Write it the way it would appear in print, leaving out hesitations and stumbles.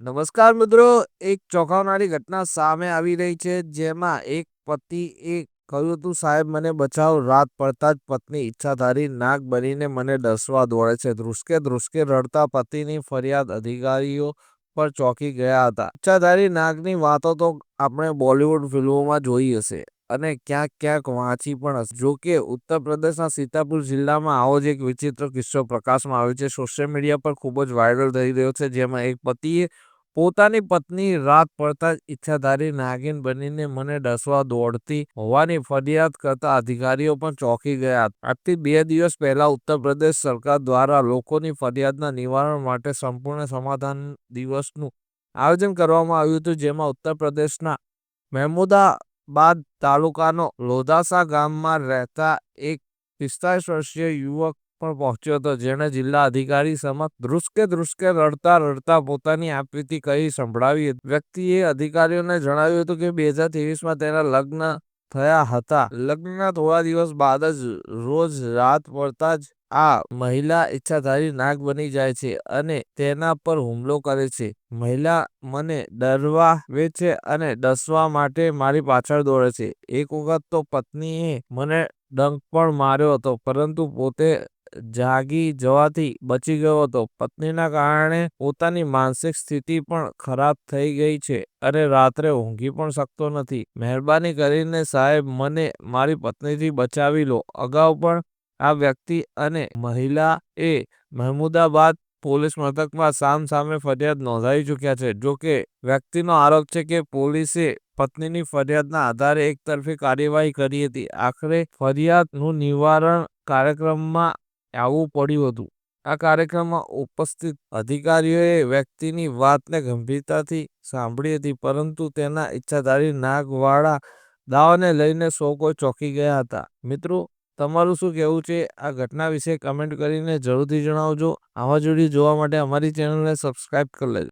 નમસ્કાર મિત્રો, એક ચોંકાવનારી ઘટના સામે આવી રહી છે જેમાં એક પતિએ કહ્યું હતું, સાહેબ મને બચાવો. રાત પડતા જ પત્ની ઈચ્છાધારી નાગ બનીને મને ડસવા દોડે છે. ધ્રુસકે ધ્રુસકે રડતા પતિની ફરિયાદ અધિકારીઓ પર ચોંકી ગયા હતા. ઈચ્છાધારી નાગની વાતો તો આપણે બોલિવૂડ ફિલ્મોમાં જોઈ હશે અને ક્યાંક ક્યાંક વાંચી પણ હશે. જોકે ઉત્તર પ્રદેશના સીતાપુર જિલ્લામાં આવો જ એક વિચિત્ર કિસ્સો પ્રકાશમાં આવ્યો છે. સોશિયલ મીડિયા પર ખૂબ જ વાયરલ થઈ રહ્યો છે, જેમાં એક પતિએ પોતાની પત્ની રાત પડતા જ ઈચ્છાધારી નાગિન બનીને મને ડસવા દોડતી હોવાની ફરિયાદ કરતા અધિકારીઓ પણ ચોંકી ગયા. આજથી 2 દિવસ પહેલા ઉત્તર પ્રદેશ સરકાર દ્વારા લોકોની ફરિયાદના નિવારણ માટે સંપૂર્ણ સમાધાન દિવસનું આયોજન કરવામાં આવ્યું હતું, જેમાં ઉત્તર પ્રદેશના મહેમુદાબાદ તાલુકાનો લોધાસા ગામમાં રહેતા એક 45 વર્ષીય યુવક પણ પહોંચ્યો હતો, જેણે જિલ્લા અધિકારી સમક્ષ ધ્રુસકે ધ્રુસકે રડતા પોતાની આપવીતી કહી સંભળાવી હતી. વ્યક્તિએ અધિકારીઓને જણાવ્યું હતું કે 2023માં તેના લગ્ન થયા હતા. લગ્નના થોડા દિવસ બાદ જ રોજ રાત પડતા જ આ મહિલા ઈચ્છાધારી નાગ બની જાય છે અને તેના પર હુમલો કરે છે. મહિલા મને ડરાવે છે અને ડસવા માટે મારી પાછળ દોડે છે. એક વખત તો પત્નીએ મને ડંખ પણ માર્યો હતો, પરંતુ પોતે જાગી જવાથી બચી ગયો હતો. પત્નીના કારણે પોતાની માનસિક સ્થિતિ પણ ખરાબ થઈ ગઈ છે અને રાત્રે ઊંઘી પણ શકતો નથી. મહેરબાની કરીને સાહેબ મને મારી પત્નીથી બચાવી લો. અગાઉ પણ આ વ્યક્તિ અને મહિલાએ મહેમુદાબાદ પોલીસ મથકમાં સામસામે ફરિયાદ નોંધાવી ચૂક્યા છે. જોકે વ્યક્તિનો આરોપ છે કે પોલીસે પત્નીની ફરિયાદના આધારે એકતરફી કાર્યવાહી કરી હતી. આખરે ફરિયાદનું નિવારણ કાર્યક્રમમાં આવવું પડ્યું હતું. આ કાર્યક્રમમાં ઉપસ્થિત અધિકારીઓએ વ્યક્તિની વાતને ગંભીરતાથી સાંભળી હતી, પરંતુ તેના ઈચ્છાધારી નાગવાળા દાવાને લઈને સૌ કોઈ ચોંકી ગયા હતા. મિત્રો, તમારું શું કહેવું છે આ ઘટના વિશે? કમેન્ટ કરીને જરૂરથી જણાવજો. આવા જ વિડીયો જોવા માટે અમારી ચેનલને સબસ્ક્રાઇબ કરી લેજો.